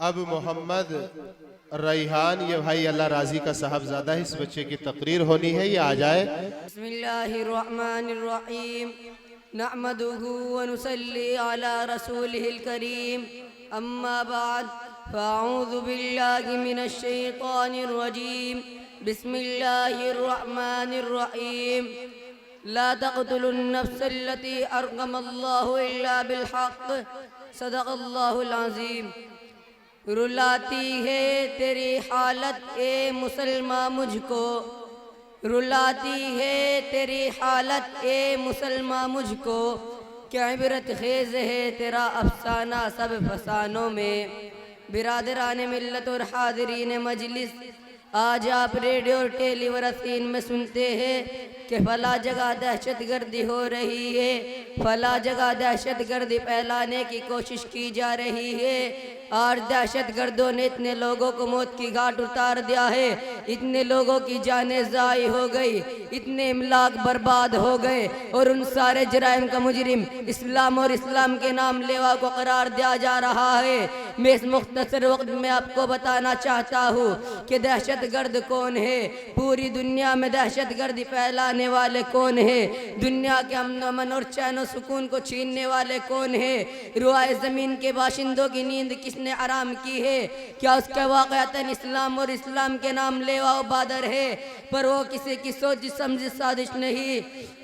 अब मोहम्मद रैहान ये भाई अल्लाह राजी का साहबजादा है, इस बच्चे की तकरीर होनी है, ये आ जाए। बिस्मिल्लाहिर्रहमानिर्रहीम नहमदुहु व नुसल्ली अला रसूलिहिल करीम अम्मा बाद फ़अऊज़ु बिल्लाहि मिनश शैतानिर रजीम बिस्मिल्लाहिर्रहमानिर्रहीम ला तक़्तुलुन नफ्सल्लती अरगमल्लाहु इल्ला बिलहक़ सदक़ल्लाहुल अज़ीम। रुलाती है तेरी हालत ए मुसलमान मुझको, रुलाती है तेरी हालत ए मुसलमान मुझको, क्या इबरत खेज़ है तेरा अफसाना सब फसानों में। बिरादरान मिल्लत और हाज़रीन मजलिस, आज आप रेडियो और टेलीविज़न में सुनते हैं कि फला जगह दहशत गर्दी हो रही है, फला जगह दहशत गर्दी फैलाने की कोशिश की जा रही है। और दहशत गर्दों ने इतने लोगों को मौत की घाट उतार दिया है, इतने लोगों की जानें ज़ाई हो गई, इतने इमलाक बर्बाद हो गए, और उन सारे जराइम का मुजरिम इस्लाम और इस्लाम के नाम लेवा को करार दिया जा रहा है। मैं इस मुख्तसर वक्त में आपको बताना चाहता हूँ कि दहशत गर्द कौन है, पूरी दुनिया में दहशत गर्दी फैलाने वाले कौन है, दुनिया के अमन और चैन और सुकून को छीनने वाले कौन है, रुआए ज़मीन के बाशिंदों की नींद किसने आराम की है। क्या उसका वाक़अतन इस्लाम और इस्लाम के नाम लेवा बादर है, पर वो किसी की सोच समझ साजिश नहीं।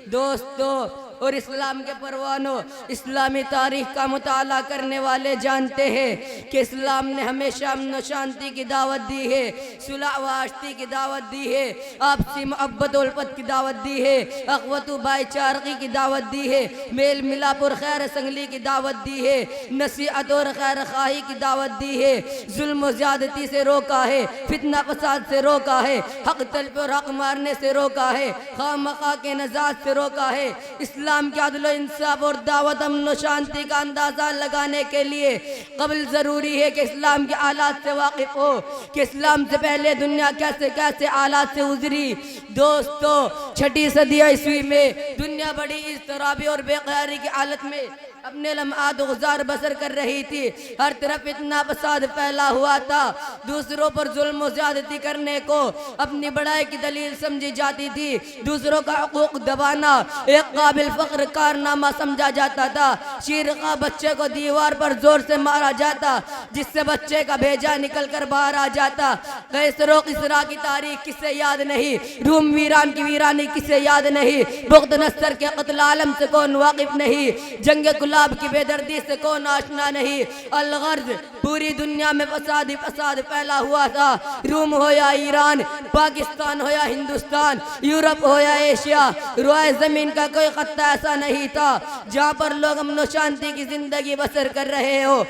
दोस्तों और इस्लाम के परवानों, इस्लामी तारीख का मुताला करने वाले जानते हैं कि इस्लाम ने हमेशा अमन और शांति की दावत दी है, सुलह व आश्ती की दावत दी है, आपसी मोहब्बत और उल्फत की दावत दी है, अख़वत व भाईचारगी की दावत दी है, मेल मिलाप और खैर संगली की दावत दी है, नसीहत और खैर खाही की दावत दी है, जुल्म और ज़्यादती से रोका है, फितना फसाद से रोका है, हक तलब और हक मारने से रोका है, खामखा के नजात से रोका है। इस्लाम के अदल इंसाफ और दावत अमन शांति का अंदाज़ा लगाने के लिए कबल ज़रूरी है कि इस्लाम के आलात से वाकिफ़ हो कि इस्लाम से पहले दुनिया कैसे कैसे आलात से गुजरी। दोस्तों, 6ठी सदी ईस्वी में दुनिया बड़ी इज़्तिराबी और बेक़रारी की हालत में अपने लम्हात गुज़ार बसर कर रही थी। हर तरफ इतना फसाद फैला हुआ था, दूसरों पर जुल्म और ज़्यादती करने को अपनी बड़ाई की दलील समझी जाती थी, दूसरों का हकूक़ दबाना एक काबिल फ़ख्र कारनामा समझा जाता था। शीर का बच्चे को दीवार पर जोर से मारा जाता, जिससे बच्चे का भेजा निकल कर बाहर आ जाता। कैसरो किसरा की तारीख किसे याद नहीं, रूम वीरान की वीरानी किसे याद नहीं, बुग़्त नस्र के क़त्ल आलम से कौन वाकिफ़ नहीं, जंग गुलाब की बेदर्दी से कौन आशना नहीं। अलगर्ज पूरी दुनिया में फसाद ही फसाद फैला हुआ था, रूम हो या ईरान, पाकिस्तान हो या हिंदुस्तान, यूरोप हो या एशिया, रुआए ज़मीन का कोई खत्ता ऐसा नहीं था जहाँ पर लोग अमन और शांति की ज़िंदगी बसर कर रहे हो।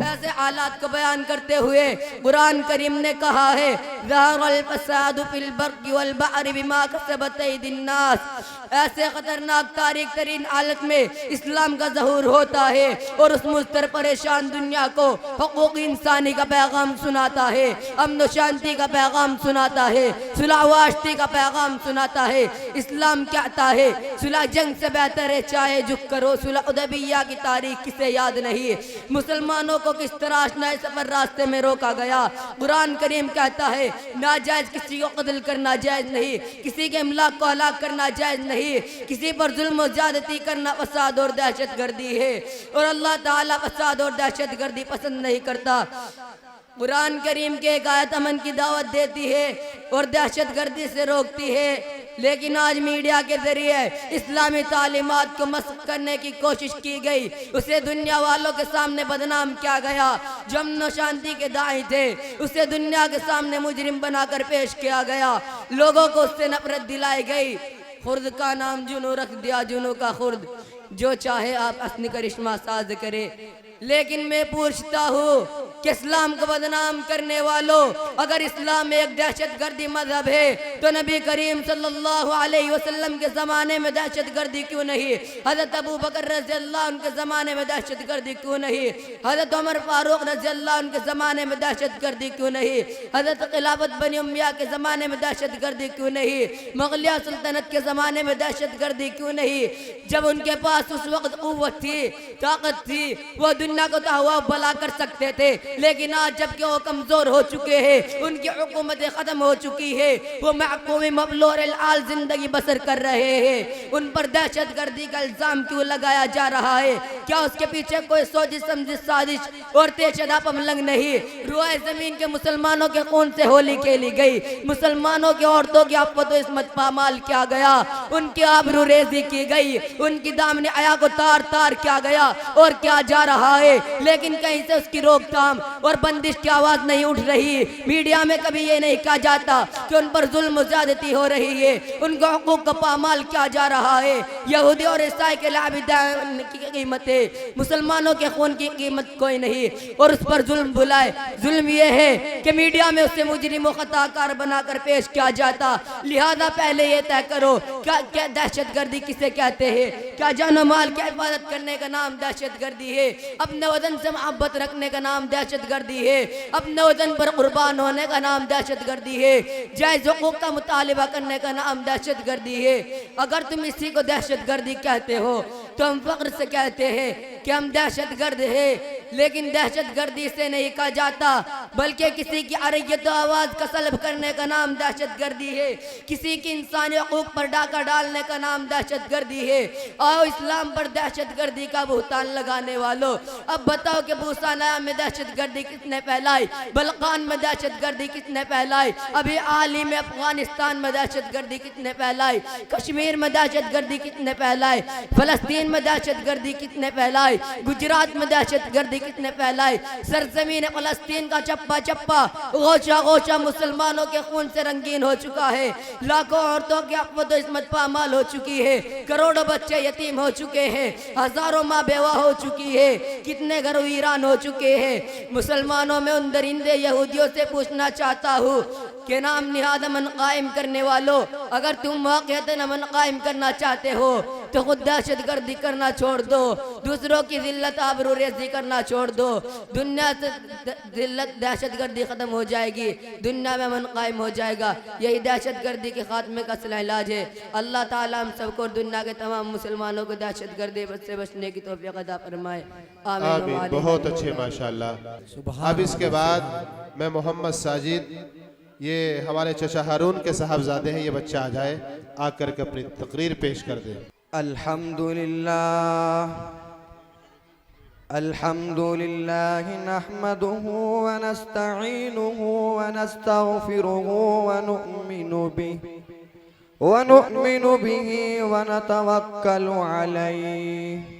ऐसे हालात को बयान करते हुए कुरान करीम ने कहा है, ज़हरल फ़सादु फ़िल बर्रि वल बहरि बिमा कसबत अयदीन नास। ऐसे ख़तरनाक तारीख तरीन हालत में इस्लाम का ज़हूर होता है और उस मुस्तर परेशान दुनिया को हुकूक़ इंसानी का पैगाम सुनाता है, अमन और शांति का पैगाम सुनाता है, सुलह व आश्ती का पैगाम सुनाता है। इस्लाम कहता है सुलह जंग से बेहतर है चाहे झुक करो, सुलह हुदैबिया की तारीख किसे याद नहीं। मुसलमानों को किस तरह आशना सफर रास्ते में रोका गया। कुरान करीम कहता है नाजायज किसी को कत्ल करना जायज नहीं, किसी के इमलाक को हलाक करना जायज नहीं, किसी पर जुल्म और ज़्यादती करना फसाद और दहशत गर्दी है, और अल्लाह ताला फसाद और दहशत गर्दी पसंद नहीं करता। कुरान करीम के एक आयत अमन की दावत देती है और दहशत गर्दी से रोकती है, लेकिन आज मीडिया के जरिए इस्लामी तालीमात को मस्ख करने की कोशिश की गई, उसे दुनिया वालों के सामने बदनाम किया गया। जो अमन और शांति के दाई थे उसे दुनिया के सामने मुजरिम बनाकर पेश किया गया, लोगों को उससे नफरत दिलाई गई। खुर्द का नाम जुनू रख दिया, जुनू का खुर्द, जो चाहे आप असली करिश्मा साज करे। लेकिन मैं पूछता हूँ कि इस्लाम को बदनाम करने वालों, अगर इस्लाम एक दहशत गर्दी मजहब है तो नबी करीम सल्लल्लाहु अलैहि वसल्लम के ज़माने में दहशत गर्दी क्यों नहीं, हज़रत अबू बकर रज़ियल्लाहु अन्हु के ज़माने में दहशत गर्दी क्यों नहीं, हज़रत उमर फारूक रज़ियल्लाहु अन्हु के ज़माने में दहशत गर्दी क्यों नहीं, हज़रत खिलाफत बनी उमैया के ज़माने में दहशत गर्दी क्यों नहीं, मुग़लिया सल्तनत के ज़माने में दहशत गर्दी क्यों नहीं। जब उनके पास उस वक्त क़ुव्वत थी, ताकत थी, वो दुनिया को तहवा भला कर सकते थे, लेकिन आज जबकि वो कमज़ोर हो चुके हैं, उनकी हुकूमतें ख़त्म हो चुकी है, वो महकूमी मबलूर आल ज़िंदगी बसर कर रहे हैं, उन पर दहशत गर्दी का इल्ज़ाम क्यों लगाया जा रहा है? क्या उसके पीछे कोई सोची समझी साजिश और तेजदार पमलंग नहीं? रुआ ज़मीन के मुसलमानों के खून से होली खेली गई, मुसलमानों की औरतों की आफत इस्मत पामाल किया गया, उनकी आबरू रेजी की गई, उनकी दामने आया को तार तार किया गया और क्या जा रहा है, लेकिन कहीं से उसकी रोकथाम और बंदिश की आवाज़ नहीं उठ रही। मीडिया में कभी ये नहीं कहा जाता कि उन पर जुल्म ज़्यादती हो रही है, उनके हकूक़ का पामाल किया जा रहा है। यहूदी और ईसाई के लाबिदान की कीमत है, मुसलमानों के खून की कीमत कोई नहीं, और उस पर जुल्म बुलाए। जुल्म ये है कि मीडिया में उससे मुजरिम व खताकार बनाकर पेश किया जाता। लिहाजा पहले ये तय करो क्या क्या दहशत गर्दी किसे कहते हैं? क्या जानो माल की हिफाजत करने का नाम दहशत गर्दी है? अपने वतन से मोहब्बत रखने का नाम दहशत गर्दी है? अपने वतन पर कुर्बान होने का नाम दहशत गर्दी है? जायज़ हुकूक का मुतालिबा करने का नाम दहशत गर्दी है? अगर तुम इसी को दहशत गर्दी कहते हो तो हम फख्र से कहते हैं कि हम दहशत गर्द है, लेकिन दहशत गर्दी से नहीं कहा जाता, बल्कि किसी की अरयत आवाज़ का सल्ब करने का नाम दहशत गर्दी है, किसी की इंसानी हकूक़ पर डाका डालने का नाम दहशत गर्दी है। आओ इस्लाम पर दहशत गर्दी का बुहतान लगाने वालों, अब बताओ कि भूसाना में दहशत गर्दी किसने फैलाई? बलकान में दहशत गर्दी किसने फैलाई? अभी हाल ही में अफगानिस्तान में दहशत गर्दी किसने फैलाई? कश्मीर में दहशत गर्दी किसने फैलाई? फ़लस्तीन में दहशत गर्दी किसने फैलाई? गुजरात में दहशत गर्दी किसने फैलाई? सरजमीन फ़लस्तीन का चप्पा चप्पा गोशा गोशा मुसलमानों के खून से रंगीन हो चुका है, लाखों औरतों की अफ़्वत इस्मत पामाल हो चुकी है, करोड़ों बच्चे यतीम हो चुके हैं, हजारों माँ बेवा हो चुकी है, कितने घर वीरान हो चुके हैं। मुसलमानों में उन दरिंदे यहूदियों से पूछना चाहता हूँ कि नाम निहाद अमन कायम करने वालों, अगर तुम वाक़अतन अमन कायम करना चाहते हो तो खुद दहशत गर्दी करना छोड़ दो, दूसरों की जिल्लत आबरू रेज़ी करना छोड़ दो। दुनिया से जिल्लत दहशत गर्दी ख़त्म हो जाएगी, दुनिया में अमन कायम हो जाएगा। यही दहशत गर्दी के खात्मे का असली इलाज है। अल्लाह ताला हम सबको और दुनिया के तमाम मुसलमानों को दहशत गर्दी से बचने की तौफीक अता फरमाए। आमीन। बहुत अच्छे माशाअल्लाह। अब इसके बाद मैं मोहम्मद साजिद, ये हमारे चचा हारून के साहबजादे हैं, ये बच्चा आ जाए, आकर के अपनी तकरीर पेश कर दे। अल्हम्दुलिल्लाह अल्हम्दुलिल्लाह नहमदुहु व नस्तईनुहु व नस्तगफिरुहु व नु'मिनु बिही व नतवक्कलु अलैहि।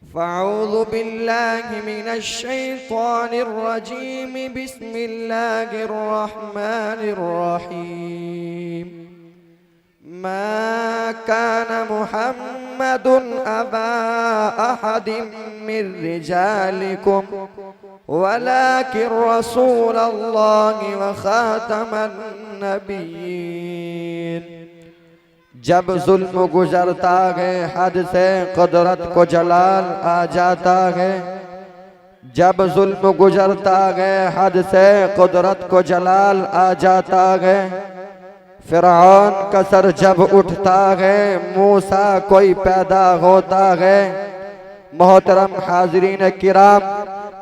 फ़अऊज़ु बिल्लाहि मिनश शैतानिर रजीम। बिस्मिल्लाहिर रहमानिर रहीम। मा कान मुहम्मदुन अबा अहदिम मिर रिजालिकुम वलाकिन रसूलल्लाहि व खातमन नबिय्यीन। जब जुल्म गुजरता है हद से कुदरत को जलाल आ जाता है, जब जुल्म गुजरता है हद से कुदरत को जलाल आ जाता है। फिरौन का सर जब उठता है मूसा कोई पैदा होता है। मोहतरम हाज़रीन किराम,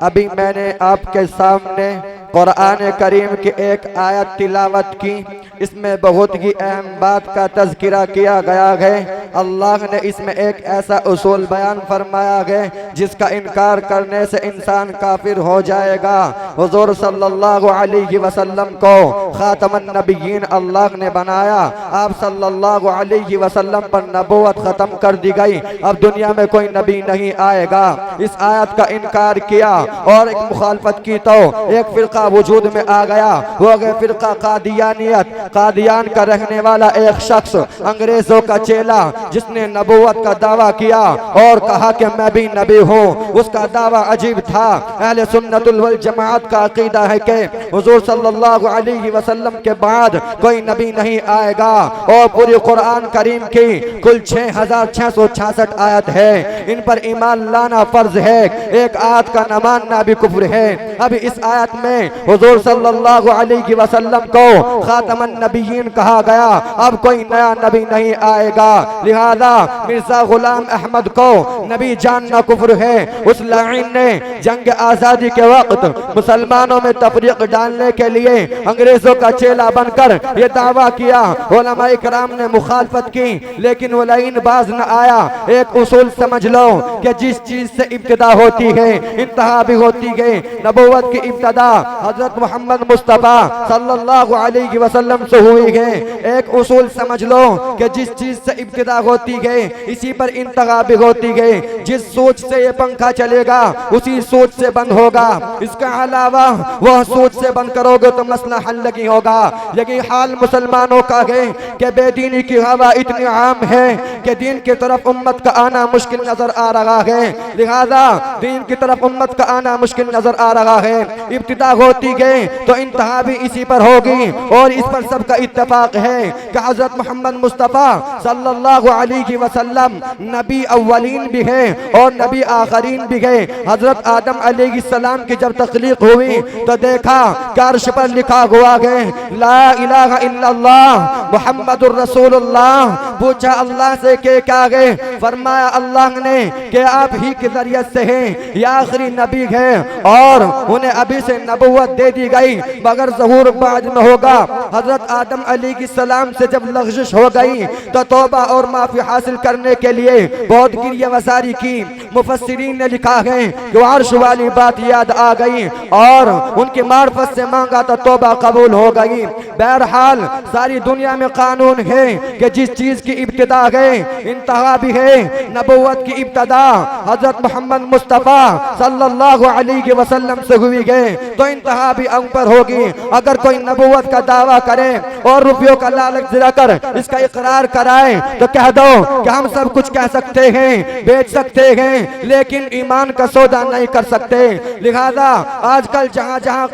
अभी मैंने आपके सामने कुरान करीम की एक आयत तिलावत की, इसमें बहुत ही अहम बात का तज़किरा किया गया है। अल्लाह ने इसमें एक ऐसा उसूल बयान फरमाया है जिसका इनकार करने से इंसान काफिर हो जाएगा। हुज़ूर सल्लल्लाहु अलैहि वसल्लम को खातमन नबिय्यीन अल्लाह ने बनाया, आप सल्लल्लाहु अलैहि वसल्लम पर नबूवत ख़त्म कर दी गई, अब दुनिया में कोई नबी नहीं आएगा। इस आयत का इनकार किया और एक मुखालफत की तो एक फिरका वजूद में आ गया, वो गया फिरका कादियानियत। कादियान का रहने वाला एक शख्स, अंग्रेजों का चेला, जिसने नबूवत का दावा किया और कहा कि मैं भी नबी हूँ। उसका दावा अजीब था। अहले सुन्नतुल वल जमाअत का अकीदा है कि हुजूर सल्लल्लाहु अलैहि वसल्लम के बाद कोई नबी नहीं आएगा। और पूरी कुरान करीम की कुल 6666 आयत है, इन पर ईमान लाना फर्ज है, एक आयत का न मानना भी कुफ्र है। अब इस आयत में हुजूर सल्लल्लाहु अलैहि वसल्लम को खातमन नबीयीन कहा गया, अब कोई नया नबी नहीं आएगा, लिहाजा मिर्जा गुलाम अहमद को नबी जानना कुफ्र है। उस लाइन ने जंग आजादी के वक्त मुसलमानों में तफरीक डालने के लिए अंग्रेजों का चेला बनकर ये दावा किया, उलमाए किराम ने मुखालफत की, लेकिन वो लाइन बाज न आया। एक उसूल समझ लो कि जिस चीज से इब्तिदा होती है इंतहा भी होती है। नबूवत की इब्तिदा हजरत मोहम्मद मुस्तफा सल्लल्लाहु अलैहि वसल्लम से हुई है। एक उसूल समझ लो कि जिस चीज से इब्तिदा होती है इसी पर इंतहा भी होती है। जिस सोच से ये पंखा चलेगा उसी सोच से बंद होगा, इसके अलावा वह सोच से बंद करोगे तो मसला हल नहीं होगा। यही हाल मुसलमानों का है कि बेदीनी की हवा इतनी आम है कि दीन की तरफ उम्मत का आना मुश्किल नजर आ रहा है, लिहाजा दीन की तरफ उम्मत का आना मुश्किल नजर आ रहा है। इब्तिदा होती गई तो इंतहा भी इसी पर होगी और इस पर सबका इत्तेफाक है कि हजरत मोहम्मद मुस्तफा सल्लल्लाहु अलैहि वसल्लम नबी अव्वलीन भी है और नबी आखरीन भी है। हजरत आदम अलैहिस्सलाम की जब तख्लीक हुई तो देखा अर्श पर लिखा हुआ है ला इलाहा इल्लल्लाह मुहम्मदुर रसूलुल्लाह। पूछा अल्लाह से के क्या गए, फरमाया अल्लाह ने कि आप ही के जरिए से हैं, ये आखिरी नबी है और उन्हें अभी से नबूवत दे दी गई मगर ज़हूर बाद में होगा। हजरत आदम अलैहिस्सलाम से जब लग़ज़िश हो गई तो तौबा और माफी हासिल करने के लिए बहुत गिरिया वसारी की। मुफस्सिरीन ने लिखा है कि अर्श वाली बात याद आ गई और उनकी मार्फत से मांगा तो तौबा कबूल हो गई। बहरहाल सारी दुनिया में कानून है कि जिस चीज की इब्तिदा है इंतहा भी है। नबूवत की इब्तिदा हजरत मोहम्मद मुस्तफा सल्लल्लाहु अलैहि वसल्लम से हुई है तो इंतहा भी हम पर होगी। अगर कोई नबूवत का दावा करे और रुपयों का लालच दिलाकर इसका इकरार कराए तो कह दो कि हम सब कुछ कह सकते हैं, बेच सकते हैं, लेकिन ईमान का सौदा नहीं कर सकते। लिहाजा आजकल जहाँ जहाँ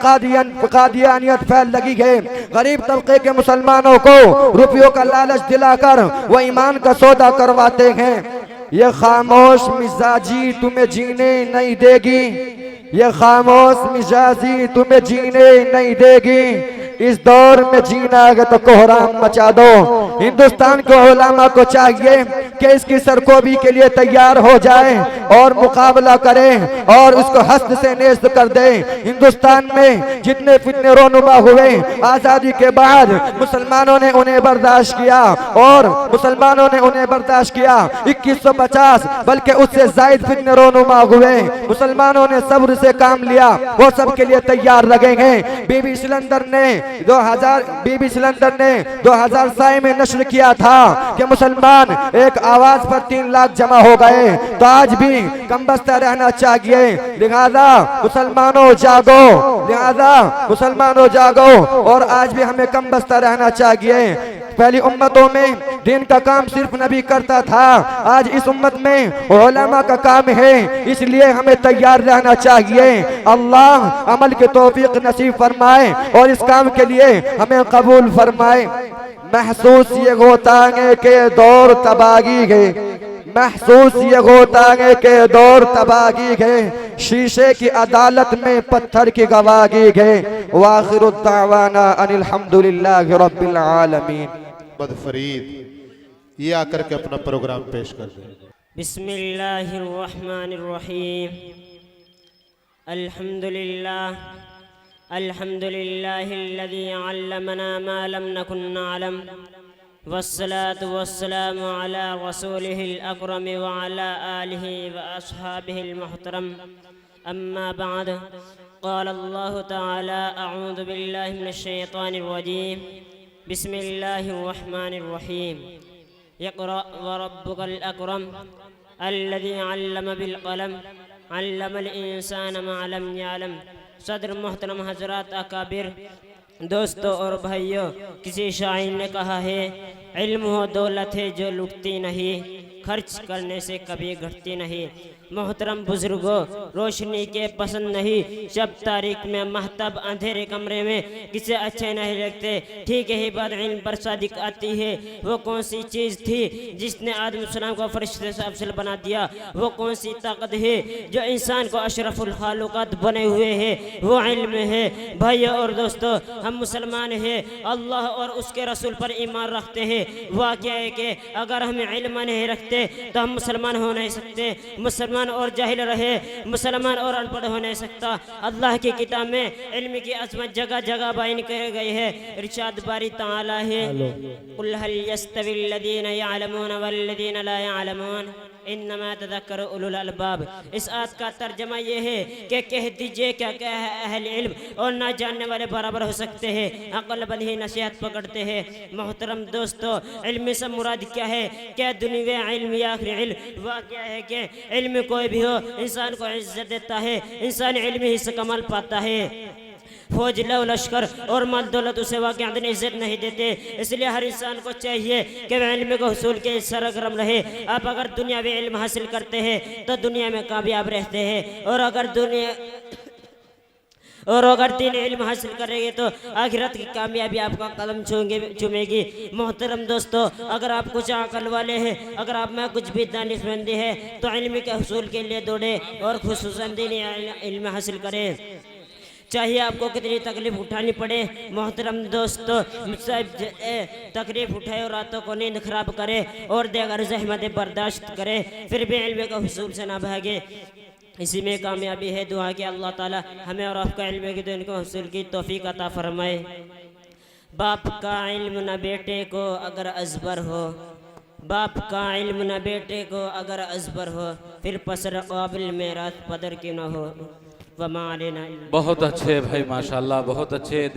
कादियानियत फैल लगी है, गरीब तबके के मुसलमानों को रुपयों का लालच दिलाकर वो ईमान का सौदा करवाते हैं। ये खामोश मिजाजी तुम्हें जीने नहीं देगी, ये खामोश मिजाजी तुम्हें जीने नहीं देगी। इस दौर में जीना है तो कोहराम मचा दो। हिंदुस्तान के उलमा को चाहिए कि इसकी सरकोबी के लिए तैयार हो जाए और मुकाबला करें और उसको हस्त से नेस्त कर दे। हिंदुस्तान में जितने फितने रोनुमा हुए आजादी के बाद मुसलमानों ने उन्हें बर्दाश्त किया और मुसलमानों ने उन्हें बर्दाश्त किया। 2150 बल्कि उससे जायद फितने रोनुमा हुए, मुसलमानों ने सब्र से काम लिया, वो सब के लिए तैयार लगेंगे। बीबी सिलंदर ने 2006 में नश्र किया था कि मुसलमान एक आवाज पर 3 लाख जमा हो गए, तो आज भी कमबख्त रहना चाहिए। लिहाजा मुसलमानों जागो, लिहाजा मुसलमानों जागो और आज भी हमें कमबख्त रहना चाहिए। पहली उम्मतों में दिन का काम सिर्फ नबी करता था, आज इस उम्मत में उलमा का काम है, इसलिए हमें तैयार रहना चाहिए। अल्लाह अमल की तौफीक नसीब फरमाए और इस काम के लिए हमें कबूल फरमाए। महसूस ये होता है कि दौर तबाही है, महसूस ये होता है कि दौर तबाही है, शीशे की अदालत में पत्थर की गवाही है। वाखिरु दावाना अनिल हम्दुलिल्लाहि रब्बिल आलमीन। फरीद ये आकर के अपना प्रोग्राम पेश कर दें। बिस्मिल्लाहिर्रहमानिर्रहीम। अल्हम्दुलिल्लाहिल्लज़ी अल्लमना मा लम नकुन नअलम वस्सलातु वस्सलामु अला रसूलिहिल अकरम व अला आलिहि व अस्हाबिहिल मुहतरम। अम्मा बाद, क़ाल अल्लाहु तआला अऊज़ु बिल्लाहि मिनश शैतानिर रजीम। बिस्मिल्लाहिर्रहमानिर्रहीम। इक़रा व रब्बुकल अकरम अल्लज़ी अल्लम बिल क़लम अल्लमल इंसान मा लम यअलम। सदर मोहतरम हज़रात अकाबिर, दोस्तों और भाइयों, किसी शायर ने कहा है इल्म हो दौलत है जो लुटती नहीं, खर्च करने से कभी घटती नहीं। मोहतरम बुजुर्गों, रोशनी के पसंद नहीं, शब तारीख में महताब अंधेरे कमरे में किसे अच्छे नहीं लगते। ठीक ही बात इल्म पर सादिक आती है। वो कौन सी चीज़ थी जिसने आदम सलाम को फरिश्ते से अफजल बना दिया? वो कौन सी ताकत है जो इंसान को अशरफुल खालुकात बने हुए है? वो इल्म है। भाइयों और दोस्तों, हम मुसलमान हैं, अल्लाह और उसके रसूल पर ईमान रखते हैं। वाक़या है कि अगर हम इल्म नहीं रखते तो हम मुसलमान हो नहीं सकते। मुसलमान और जाहिल रहे, मुसलमान और अनपढ़ हो नहीं सकता। अल्लाह की किताब में इल्म की अज़मत जगह जगह बयान की गई है। इरशाद बारी ताला है, कुल हल यस्तविल लदीना यअलमून वल्लदीना ला यअलमून इन्नमा तज़क्करु उलुल अलबाब। इस आयत का तर्जमा ये है कि कह दीजिए क्या क्या है, अहल इल्म और ना जानने वाले बराबर हो सकते हैं, अक्लमंद ही नसीहत पकड़ते हैं। मोहतरम दोस्तों, इल्म से मुराद क्या है? क्या दुनिया इल्म या आखिरी इल्म? वाक़या है कि इल्म कोई भी हो इंसान को इज्जत देता है, इंसान इल्म ही से कमाल पाता है। फौज लव लश्कर और माल दौलत उसे वाक़ई इज्जत नहीं देते। इसलिए हर इंसान को चाहिए कि वह इल्म को हुसूल के सरगर्म रहे। आप अगर दुनियावी इल्म हासिल करते हैं तो दुनिया में कामयाब रहते हैं, और अगर तीन इल्म हासिल करेंगे तो आखिरत की कामयाबी आपका कदम चूमेगी। मोहतरम दोस्तों, अगर आप कुछ अकल वाले हैं, अगर आप में कुछ भी दानिशमंदी है तो इल्म के हुसूल के लिए दौड़े और खुसूसन दीनी इल्म हासिल करें, चाहिए आपको कितनी तकलीफ उठानी पड़े। मोहतरम दोस्तों, मुझसे तकलीफ उठाए और रातों को नींद खराब करे और देगर जहमतें बर्दाश्त करे, फिर भी इल्म के हुसूल से ना भागे। इसी में कामयाबी है। दुआ कि अल्लाह ताला हमें और आपका इल्म की दिन को हुसूल की तौफीक अता फरमाए। बाप का इल्म न बेटे को अगर अजबर हो, बाप का इल्म न बेटे को अगर अजबर हो, फिर पसर काबिल में रात पदर की न हो। बहुत अच्छे भाई, माशाल्लाह, बहुत अच्छे।